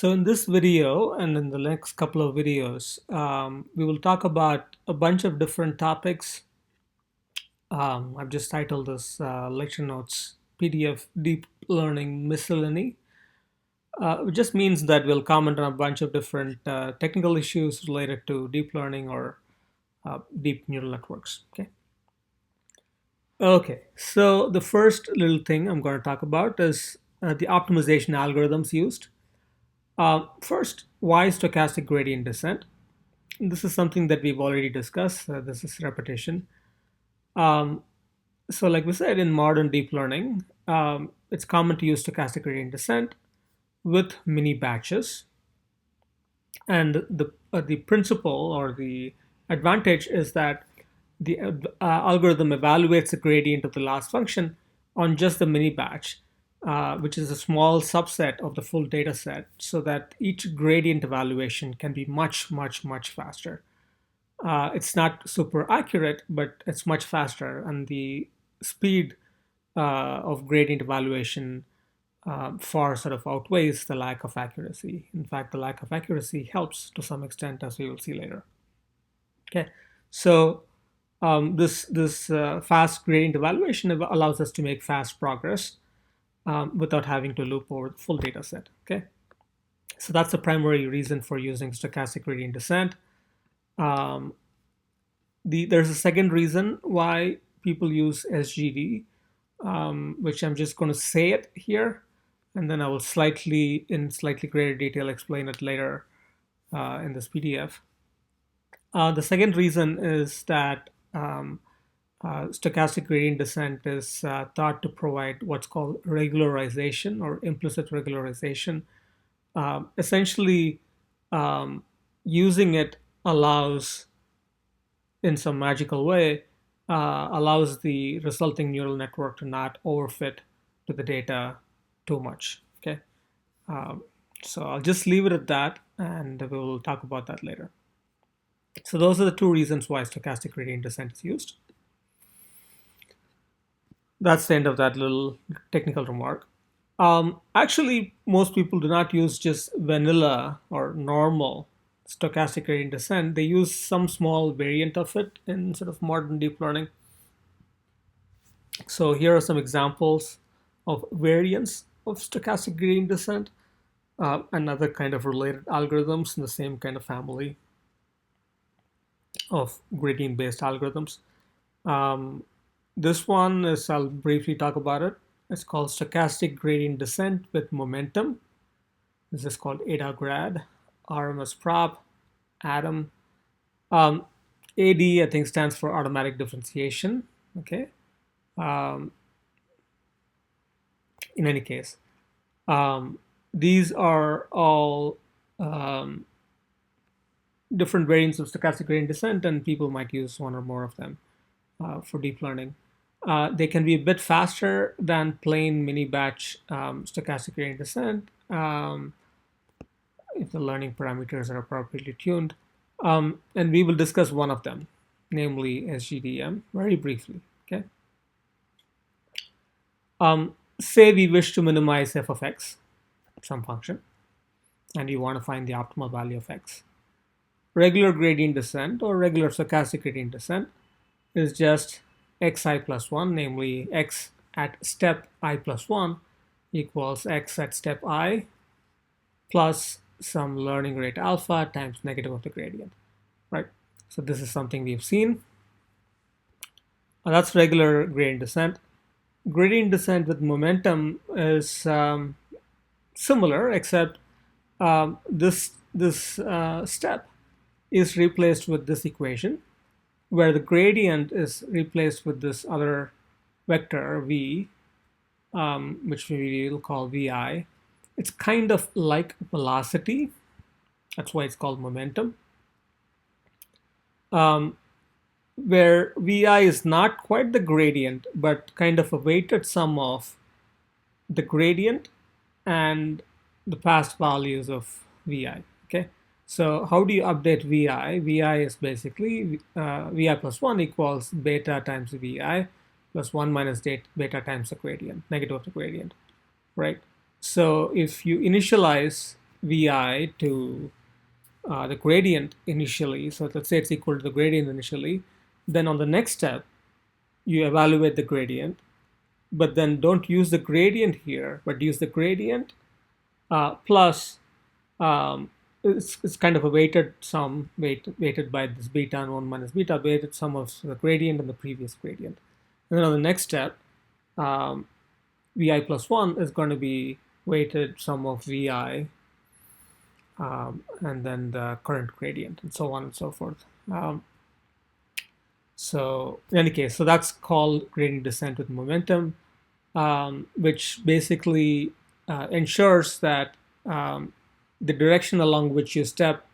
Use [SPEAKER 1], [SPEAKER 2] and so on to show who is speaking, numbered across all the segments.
[SPEAKER 1] So in this video and in the next couple of videos, we will talk about a bunch of different topics. I've just titled this lecture notes PDF Deep Learning Miscellany, which just means that we'll comment on a bunch of different technical issues related to deep learning or deep neural networks. Okay. So the first little thing I'm going to talk about is the optimization algorithms used. First, why stochastic gradient descent? This is something that we've already discussed. This is repetition. Um, so, like we said, in modern deep learning, it's common to use stochastic gradient descent with mini batches. And the principle or the advantage is that the algorithm evaluates the gradient of the last function on just the mini batch, which is a small subset of the full data set, so that each gradient evaluation can be much, much, much faster. It's not super accurate, but it's much faster, and the speed of gradient evaluation far sort of outweighs the lack of accuracy. In fact, the lack of accuracy helps to some extent, as we will see later. Okay, so this fast gradient evaluation allows us to make fast progress without having to loop over the full data set. Okay, so that's the primary reason for using stochastic gradient descent. Um, there's a second reason why people use SGD, which I'm just going to say it here, and then I will in slightly greater detail explain it later in this PDF. The second reason is that stochastic gradient descent is thought to provide what's called regularization or implicit regularization. Essentially, using it allows, in some magical way, allows the resulting neural network to not overfit to the data too much. Okay, so I'll just leave it at that, and we will talk about that later. So those are the two reasons why stochastic gradient descent is used. That's the end of that little technical remark. Actually, most people do not use just vanilla or normal stochastic gradient descent. They use some small variant of it in sort of modern deep learning. So here are some examples of variants of stochastic gradient descent and other kind of related algorithms in the same kind of family of gradient-based algorithms. Um, this one is, I'll briefly talk about it. It's called stochastic gradient descent with momentum. This is called ADA-GRAD, RMS prop, ADAM. AD, I think, stands for automatic differentiation. Okay. Um, in any case, these are all different variants of stochastic gradient descent, and people might use one or more of them for deep learning. They can be a bit faster than plain mini batch stochastic gradient descent if the learning parameters are appropriately tuned. And we will discuss one of them, namely SGDM, very briefly. Okay. Say we wish to minimize f of x, some function, and you want to find the optimal value of x. Regular gradient descent or regular stochastic gradient descent is just xi plus 1, namely x at step I plus 1 equals x at step I plus some learning rate alpha times negative of the gradient, right? So this is something we've seen. That's regular gradient descent. Gradient descent with momentum is similar, except this step is replaced with this equation, where the gradient is replaced with this other vector v, which we will call vi. It's kind of like velocity. That's why it's called momentum. Where vi is not quite the gradient, but kind of a weighted sum of the gradient and the past values of vi. Okay, so how do you update vi? Vi is basically vi plus 1 equals beta times vi plus 1 minus beta times the gradient, negative of the gradient, right? So if you initialize vi to the gradient initially, so let's say it's equal to the gradient initially, then on the next step, you evaluate the gradient, but then don't use the gradient here, but use the gradient plus it's kind of a weighted sum, weighted by this beta and 1 minus beta, weighted sum of the gradient and the previous gradient. And then on the next step, vi plus 1 is going to be weighted sum of vi and then the current gradient, and so on and so forth. So in any case, so that's called gradient descent with momentum, which basically ensures that the direction along which you step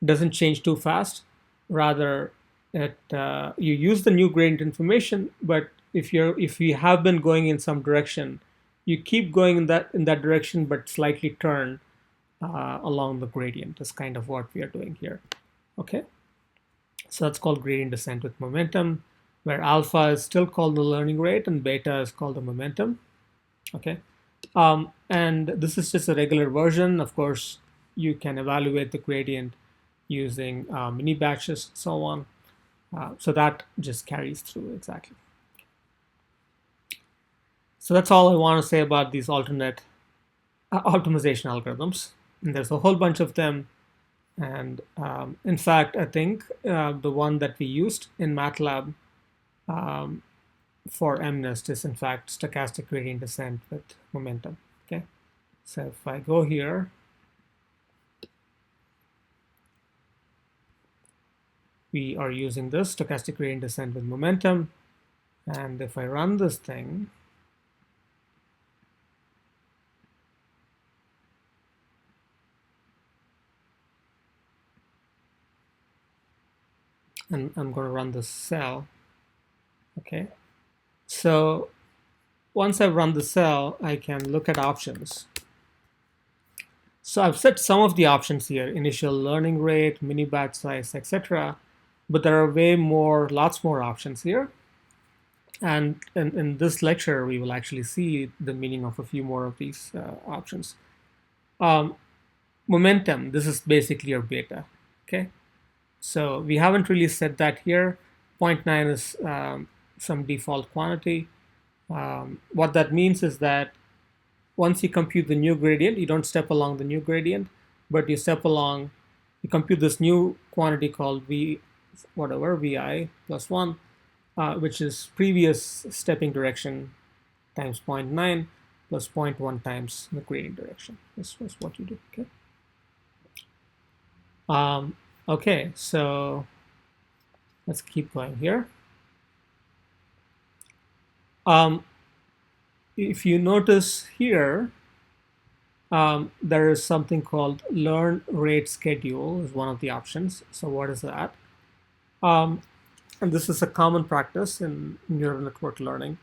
[SPEAKER 1] doesn't change too fast. Rather, you use the new gradient information, but if you have been going in some direction, you keep going in that direction, but slightly turn along the gradient. Is kind of what we are doing here. Okay, so that's called gradient descent with momentum, where alpha is still called the learning rate and beta is called the momentum. Okay, and this is just a regular version. Of course, you can evaluate the gradient using mini batches and so on. So that just carries through exactly. So that's all I want to say about these alternate optimization algorithms. And there's a whole bunch of them. And in fact, I think the one that we used in MATLAB for MNIST is in fact stochastic gradient descent with momentum. Okay, so if I go here, we are using this stochastic gradient descent with momentum, and if I run this thing, and I'm going to run this cell. Okay, so once I've run the cell, I can look at options. So I've set some of the options here: initial learning rate, mini batch size, etc. But there are lots more options here. And in this lecture, we will actually see the meaning of a few more of these options. Momentum, this is basically your beta. Okay, so we haven't really said that here. 0.9 is some default quantity. What that means is that once you compute the new gradient, you don't step along the new gradient, but you compute this new quantity called vi plus 1, which is previous stepping direction times 0.9 plus 0.1 times the gradient direction. This was what you do. Okay. Okay, so let's keep going here. If you notice here, there is something called learn rate schedule is one of the options. So what is that? And this is a common practice in neural network learning.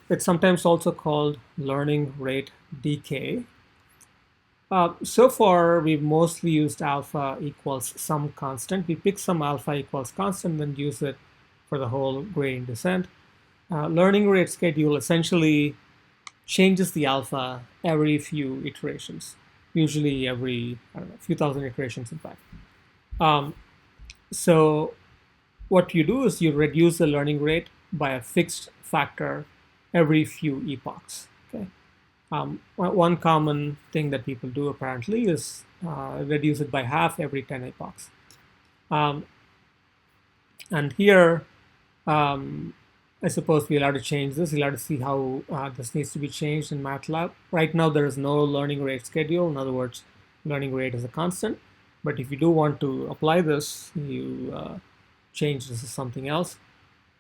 [SPEAKER 1] It's sometimes also called learning rate decay. So far, we've mostly used alpha equals some constant. We pick some alpha equals constant and use it for the whole gradient descent. Learning rate schedule essentially changes the alpha every few iterations, usually every, I don't know, few thousand iterations, in fact. So what you do is you reduce the learning rate by a fixed factor every few epochs. Okay. One common thing that people do apparently is reduce it by half every 10 epochs. And here, I suppose we're allowed to change this. We're allowed to see how this needs to be changed in MATLAB. Right now, there is no learning rate schedule. In other words, learning rate is a constant. But if you do want to apply this, you change this to something else.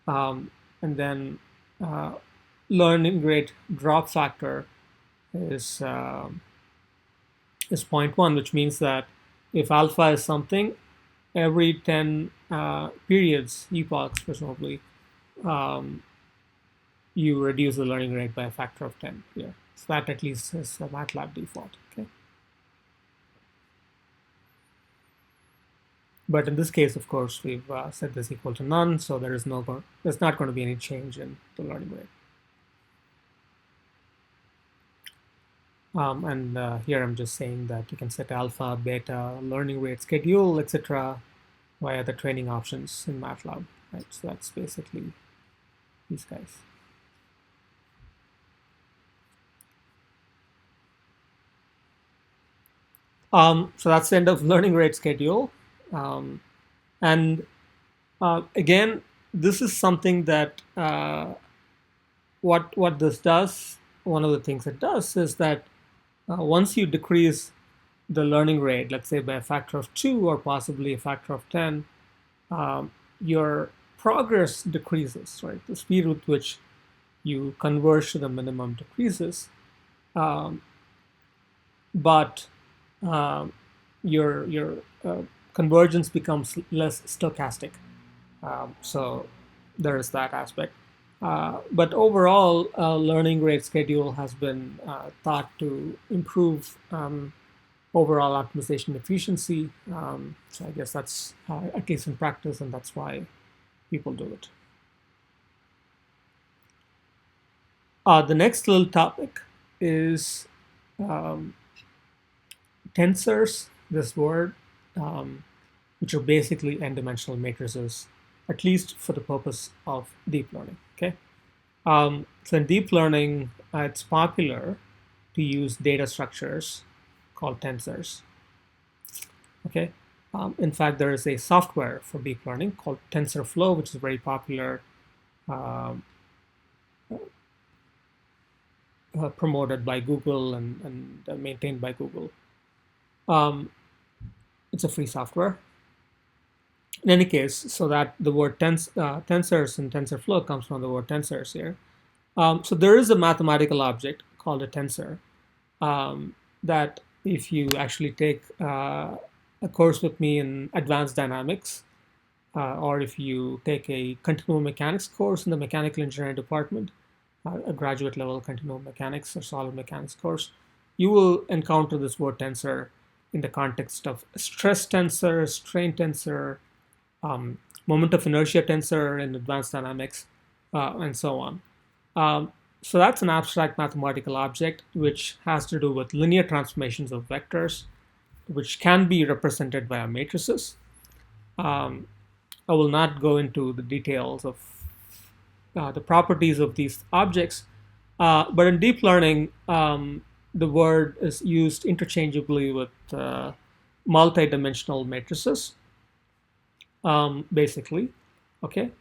[SPEAKER 1] And then learning rate drop factor is 0.1, which means that if alpha is something, every 10 periods, epochs presumably, you reduce the learning rate by a factor of 10 here. So that at least is the MATLAB default. Okay. But in this case, of course, we've set this equal to none, so there's not going to be any change in the learning rate. And here I'm just saying that you can set alpha, beta, learning rate, schedule, etc. via the training options in MATLAB. Right, so that's basically these guys. So that's the end of learning rate schedule. Um, and again, this is something that what this does. One of the things it does is that once you decrease the learning rate, let's say by a factor of 2 or possibly a factor of 10, your progress decreases, right? The speed with which you converge to the minimum decreases, um, but um, your convergence becomes less stochastic. So there is that aspect. But overall, learning rate schedule has been thought to improve overall optimization efficiency. So I guess that's at least in practice, and that's why people do it. The next little topic is um, tensors. This word, um, which are basically n-dimensional matrices, at least for the purpose of deep learning. Okay. So in deep learning, it's popular to use data structures called tensors. Okay. In fact, there is a software for deep learning called TensorFlow, which is very popular, um, promoted by Google and maintained by Google. Um, it's a free software. In any case, so that the word tensors and TensorFlow comes from the word tensors here. So there is a mathematical object called a tensor that if you actually take a course with me in advanced dynamics, or if you take a continuum mechanics course in the mechanical engineering department, a graduate level continuum mechanics or solid mechanics course, you will encounter this word tensor in the context of stress tensor, strain tensor, moment of inertia tensor in advanced dynamics, and so on. Um, so that's an abstract mathematical object which has to do with linear transformations of vectors, which can be represented via matrices. Um, I will not go into the details of the properties of these objects, but in deep learning, the word is used interchangeably with multi-dimensional matrices, basically. Okay.